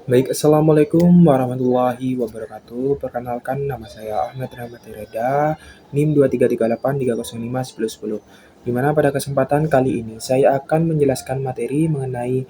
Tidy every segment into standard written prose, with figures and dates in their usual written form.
Baik, Assalamualaikum warahmatullahi wabarakatuh. Perkenalkan, nama saya Ahmad Rahmat Reda, NIM 2338305101. Di mana pada kesempatan kali ini saya akan menjelaskan materi mengenai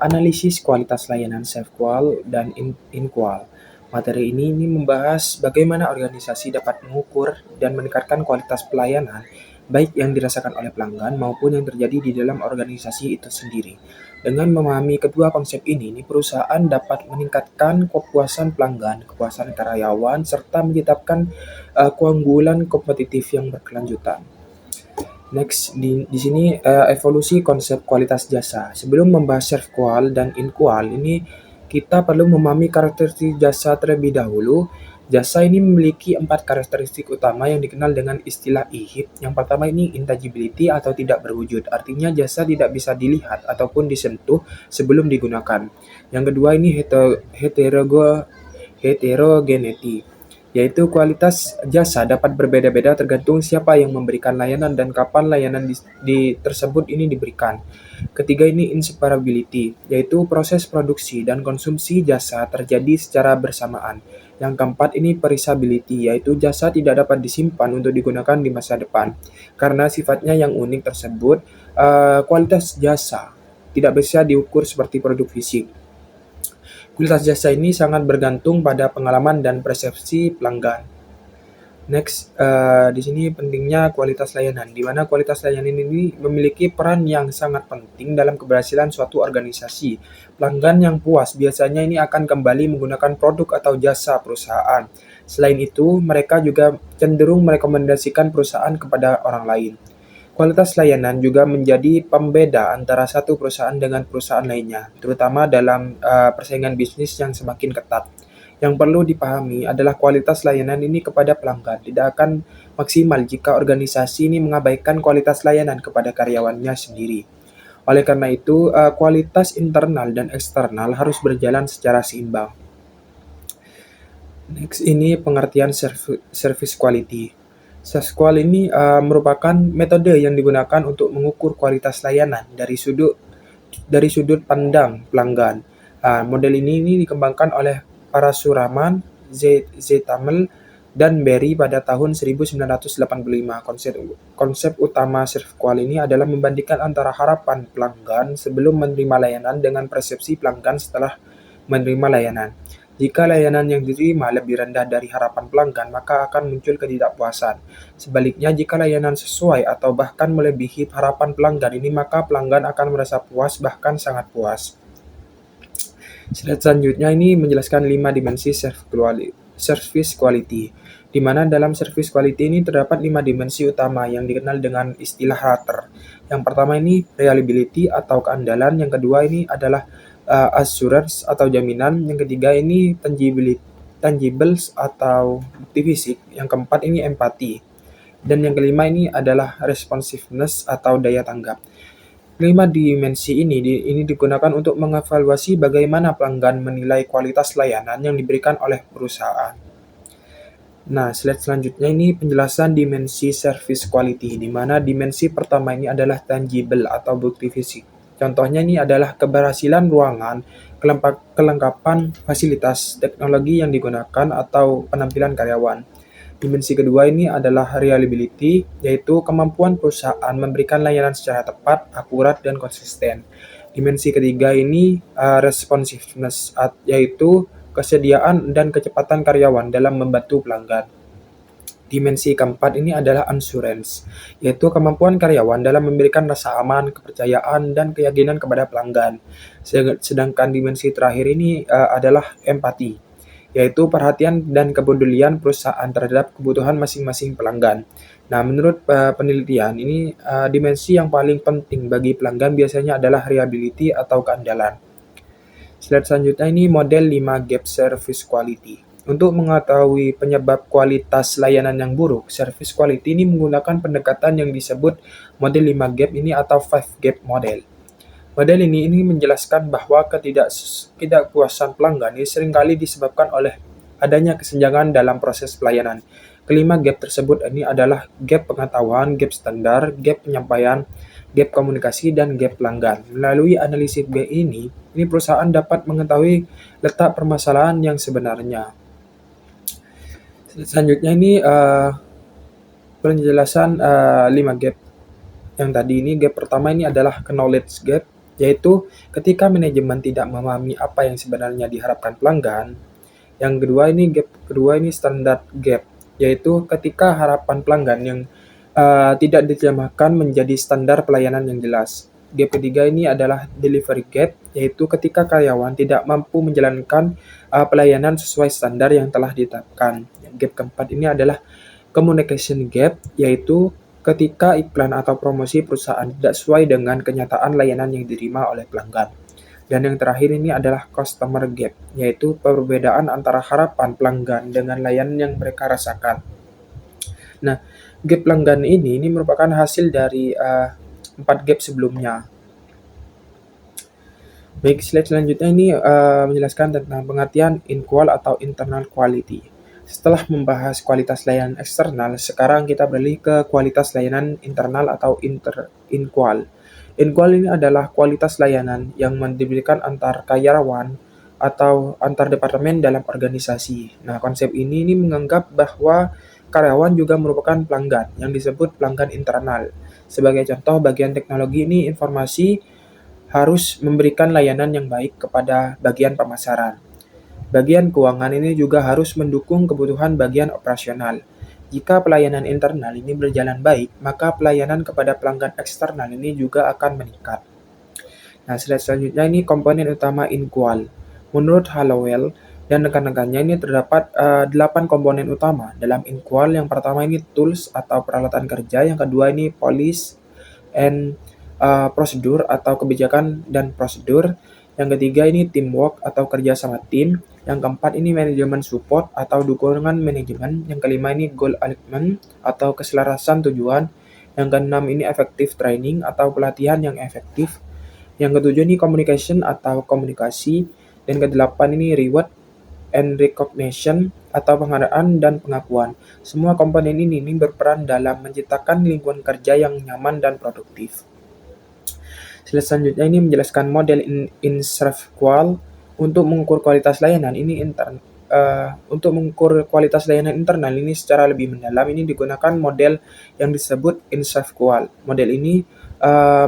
analisis kualitas layanan self-qual dan in-qual. Materi ini membahas bagaimana organisasi dapat mengukur dan meningkatkan kualitas pelayanan baik yang dirasakan oleh pelanggan maupun yang terjadi di dalam organisasi itu sendiri. Dengan memahami kedua konsep ini, perusahaan dapat meningkatkan kepuasan pelanggan, kepuasan karyawan, serta menciptakan keunggulan kompetitif yang berkelanjutan. Next, di sini evolusi konsep kualitas jasa. Sebelum membahas self qual dan in qual, ini kita perlu memahami karakteristik jasa terlebih dahulu. Jasa ini memiliki 4 karakteristik utama yang dikenal dengan istilah IHIP. Yang pertama ini intangibility atau tidak berwujud. Artinya jasa tidak bisa dilihat ataupun disentuh sebelum digunakan. Yang kedua ini heterogeneity, yaitu kualitas jasa dapat berbeda-beda tergantung siapa yang memberikan layanan dan kapan layanan tersebut ini diberikan. Ketiga ini inseparability, yaitu proses produksi dan konsumsi jasa terjadi secara bersamaan. Yang keempat ini perishability, yaitu jasa tidak dapat disimpan untuk digunakan di masa depan. Karena sifatnya yang unik tersebut, kualitas jasa tidak bisa diukur seperti produk fisik. Kualitas jasa ini sangat bergantung pada pengalaman dan persepsi pelanggan. Next, di sini pentingnya kualitas layanan, di mana kualitas layanan ini memiliki peran yang sangat penting dalam keberhasilan suatu organisasi. Pelanggan yang puas biasanya ini akan kembali menggunakan produk atau jasa perusahaan. Selain itu, mereka juga cenderung merekomendasikan perusahaan kepada orang lain. Kualitas layanan juga menjadi pembeda antara satu perusahaan dengan perusahaan lainnya, terutama dalam persaingan bisnis yang semakin ketat. Yang perlu dipahami adalah kualitas layanan ini kepada pelanggan tidak akan maksimal jika organisasi ini mengabaikan kualitas layanan kepada karyawannya sendiri. Oleh karena itu, kualitas internal dan eksternal harus berjalan secara seimbang. Next ini pengertian service quality. Sasqual ini merupakan metode yang digunakan untuk mengukur kualitas layanan dari sudut pandang pelanggan. Model ini dikembangkan oleh Parasuraman, Zetamel, dan Berry pada tahun 1985. Konsep utama Sasqual ini adalah membandingkan antara harapan pelanggan sebelum menerima layanan dengan persepsi pelanggan setelah menerima layanan. Jika layanan yang diterima lebih rendah dari harapan pelanggan, maka akan muncul ketidakpuasan. Sebaliknya, jika layanan sesuai atau bahkan melebihi harapan pelanggan ini, maka pelanggan akan merasa puas, bahkan sangat puas. Slide selanjutnya ini menjelaskan 5 dimensi service quality, di mana dalam service quality ini terdapat 5 dimensi utama yang dikenal dengan istilah RATER. Yang pertama ini reliability atau keandalan, yang kedua ini adalah assurance atau jaminan, yang ketiga ini tangibles atau bukti fisik, yang keempat ini empati, dan yang kelima ini adalah responsiveness atau daya tanggap. Kelima dimensi ini digunakan untuk mengevaluasi bagaimana pelanggan menilai kualitas layanan yang diberikan oleh perusahaan. Nah, slide selanjutnya ini penjelasan dimensi service quality, di mana dimensi pertama ini adalah tangible atau bukti fisik. Contohnya ini adalah keberhasilan ruangan, kelengkapan fasilitas, teknologi yang digunakan, atau penampilan karyawan. Dimensi kedua ini adalah reliability, yaitu kemampuan perusahaan memberikan layanan secara tepat, akurat, dan konsisten. Dimensi ketiga ini responsiveness, yaitu kesediaan dan kecepatan karyawan dalam membantu pelanggan. Dimensi keempat ini adalah assurance, yaitu kemampuan karyawan dalam memberikan rasa aman, kepercayaan, dan keyakinan kepada pelanggan. Sedangkan dimensi terakhir ini adalah empati, yaitu perhatian dan kepedulian perusahaan terhadap kebutuhan masing-masing pelanggan. Nah, menurut penelitian ini dimensi yang paling penting bagi pelanggan biasanya adalah reliability atau keandalan. Slide selanjutnya ini model 5 gap service quality. Untuk mengetahui penyebab kualitas layanan yang buruk, service quality ini menggunakan pendekatan yang disebut model 5 gap ini atau 5 gap model. Model ini menjelaskan bahwa ketidakpuasan pelanggan ini seringkali disebabkan oleh adanya kesenjangan dalam proses pelayanan. Kelima gap tersebut ini adalah gap pengetahuan, gap standar, gap penyampaian, gap komunikasi, dan gap pelanggan. Melalui analisis gap ini perusahaan dapat mengetahui letak permasalahan yang sebenarnya. Selanjutnya ini penjelasan 5 gap yang tadi ini. Gap pertama ini adalah knowledge gap, yaitu ketika manajemen tidak memahami apa yang sebenarnya diharapkan pelanggan. Yang kedua ini gap kedua ini standard gap, yaitu ketika harapan pelanggan yang tidak diterjemahkan menjadi standar pelayanan yang jelas. Gap ketiga ini adalah delivery gap, yaitu ketika karyawan tidak mampu menjalankan pelayanan sesuai standar yang telah ditetapkan. Gap keempat ini adalah communication gap, yaitu ketika iklan atau promosi perusahaan tidak sesuai dengan kenyataan layanan yang diterima oleh pelanggan. Dan yang terakhir ini adalah customer gap, yaitu perbedaan antara harapan pelanggan dengan layanan yang mereka rasakan. Nah, gap pelanggan ini merupakan hasil dari 4 gap sebelumnya. Baik, slide selanjutnya ini menjelaskan tentang pengertian in-qual atau internal quality. Setelah membahas kualitas layanan eksternal, sekarang kita beralih ke kualitas layanan internal atau in-qual. In-qual ini adalah kualitas layanan yang diberikan antar karyawan atau antar departemen dalam organisasi. Nah, konsep ini menganggap bahwa karyawan juga merupakan pelanggan yang disebut pelanggan internal. Sebagai contoh, bagian teknologi ini informasi harus memberikan layanan yang baik kepada bagian pemasaran. Bagian keuangan ini juga harus mendukung kebutuhan bagian operasional. Jika pelayanan internal ini berjalan baik, maka pelayanan kepada pelanggan eksternal ini juga akan meningkat. Nah, slide selanjutnya ini komponen utama in-qual. Menurut Hallowell dan rekan-rekannya ini terdapat 8 komponen utama dalam in-qual. Yang pertama ini tools atau peralatan kerja, yang kedua ini policy and prosedur atau kebijakan dan prosedur. Yang ketiga ini teamwork atau kerja sama tim. Yang keempat ini manajemen support atau dukungan manajemen. Yang kelima ini goal alignment atau keselarasan tujuan. Yang keenam ini effective training atau pelatihan yang efektif. Yang ketujuh ini communication atau komunikasi. Dan kedelapan ini reward and recognition atau penghargaan dan pengakuan. Semua komponen ini berperan dalam menciptakan lingkungan kerja yang nyaman dan produktif. Slide selanjutnya ini menjelaskan model in-serve-qual untuk mengukur kualitas layanan ini untuk mengukur kualitas layanan internal ini secara lebih mendalam. Ini digunakan model yang disebut in-serve-qual. Model ini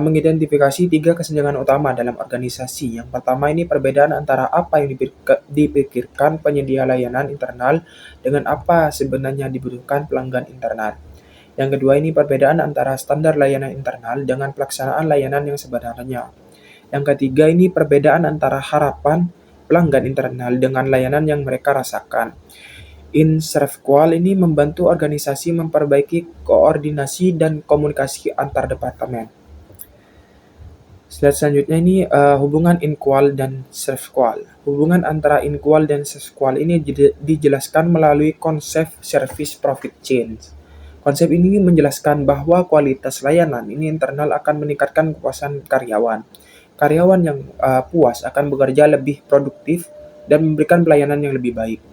mengidentifikasi 3 kesenjangan utama dalam organisasi. Yang pertama ini perbedaan antara apa yang dipikirkan penyedia layanan internal dengan apa sebenarnya dibutuhkan pelanggan internal. Yang kedua ini perbedaan antara standar layanan internal dengan pelaksanaan layanan yang sebenarnya. Yang ketiga ini perbedaan antara harapan pelanggan internal dengan layanan yang mereka rasakan. In-serve-qual ini membantu organisasi memperbaiki koordinasi dan komunikasi antar departemen. Slide selanjutnya ini hubungan in-qual dan serve-qual. Hubungan antara in-qual dan serve-qual ini dijelaskan melalui konsep service profit chain. Konsep ini menjelaskan bahwa kualitas layanan ini internal akan meningkatkan kepuasan karyawan. Karyawan yang puas akan bekerja lebih produktif dan memberikan pelayanan yang lebih baik.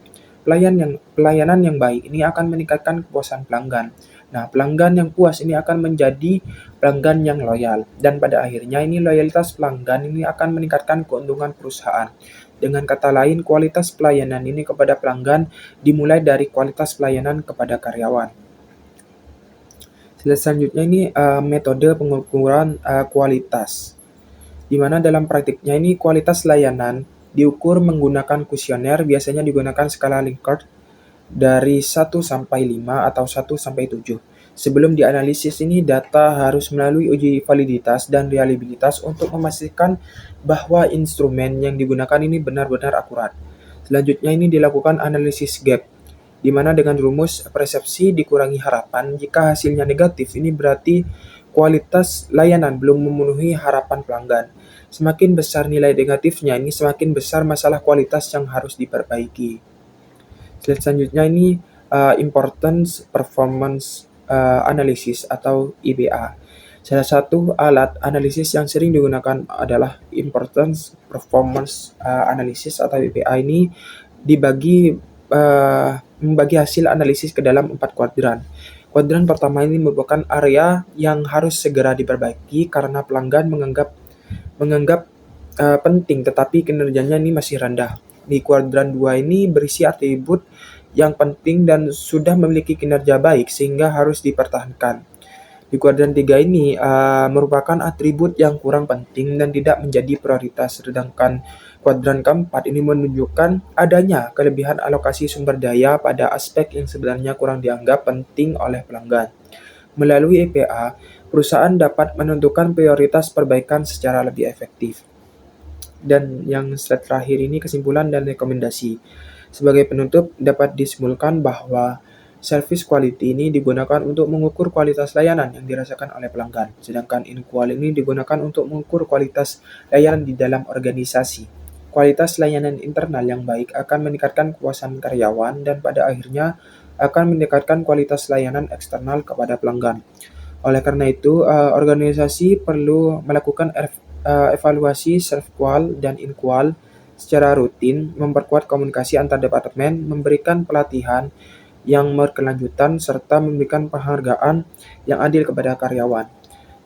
Pelayanan yang baik ini akan meningkatkan kepuasan pelanggan. Nah, pelanggan yang puas ini akan menjadi pelanggan yang loyal. Dan pada akhirnya ini loyalitas pelanggan ini akan meningkatkan keuntungan perusahaan. Dengan kata lain, kualitas pelayanan ini kepada pelanggan dimulai dari kualitas pelayanan kepada karyawan. Selanjutnya ini metode pengukuran kualitas, di mana dalam praktiknya ini kualitas layanan diukur menggunakan kuesioner, biasanya digunakan skala Likert dari 1 sampai 5 atau 1 sampai 7. Sebelum dianalisis ini data harus melalui uji validitas dan reliabilitas untuk memastikan bahwa instrumen yang digunakan ini benar-benar akurat. Selanjutnya ini dilakukan analisis gap, di mana dengan rumus persepsi dikurangi harapan. Jika hasilnya negatif, ini berarti kualitas layanan belum memenuhi harapan pelanggan. Semakin besar nilai negatifnya, ini semakin besar masalah kualitas yang harus diperbaiki. Slide selanjutnya ini Importance Performance Analysis atau IPA. Salah satu alat analisis yang sering digunakan adalah Importance Performance Analysis atau IPA. Ini membagi hasil analisis ke dalam 4 kuadran. Kuadran pertama ini merupakan area yang harus segera diperbaiki karena pelanggan menganggap penting tetapi kinerjanya ini masih rendah. Di kuadran 2 ini berisi atribut yang penting dan sudah memiliki kinerja baik sehingga harus dipertahankan. Di kuadran 3 ini merupakan atribut yang kurang penting dan tidak menjadi prioritas, sedangkan kuadran keempat ini menunjukkan adanya kelebihan alokasi sumber daya pada aspek yang sebenarnya kurang dianggap penting oleh pelanggan. Melalui EPA, perusahaan dapat menentukan prioritas perbaikan secara lebih efektif. Dan yang slide terakhir ini kesimpulan dan rekomendasi. Sebagai penutup, dapat disimpulkan bahwa service quality ini digunakan untuk mengukur kualitas layanan yang dirasakan oleh pelanggan, sedangkan in-qual ini digunakan untuk mengukur kualitas layanan di dalam organisasi. Kualitas layanan internal yang baik akan meningkatkan kepuasan karyawan dan pada akhirnya akan meningkatkan kualitas layanan eksternal kepada pelanggan. Oleh karena itu, organisasi perlu melakukan evaluasi self-qual dan in-qual secara rutin, memperkuat komunikasi antar departemen, memberikan pelatihan yang berkelanjutan, serta memberikan penghargaan yang adil kepada karyawan.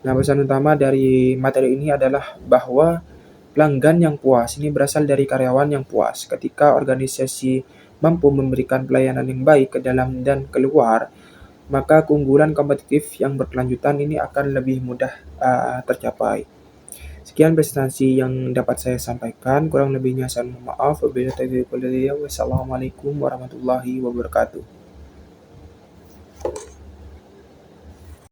Nah, pesan utama dari materi ini adalah bahwa pelanggan yang puas ini berasal dari karyawan yang puas. Ketika organisasi mampu memberikan pelayanan yang baik ke dalam dan keluar, maka keunggulan kompetitif yang berkelanjutan ini akan lebih mudah tercapai. Sekian presentasi yang dapat saya sampaikan. Kurang lebihnya saya mohon maaf. Wassalamualaikum warahmatullahi wabarakatuh.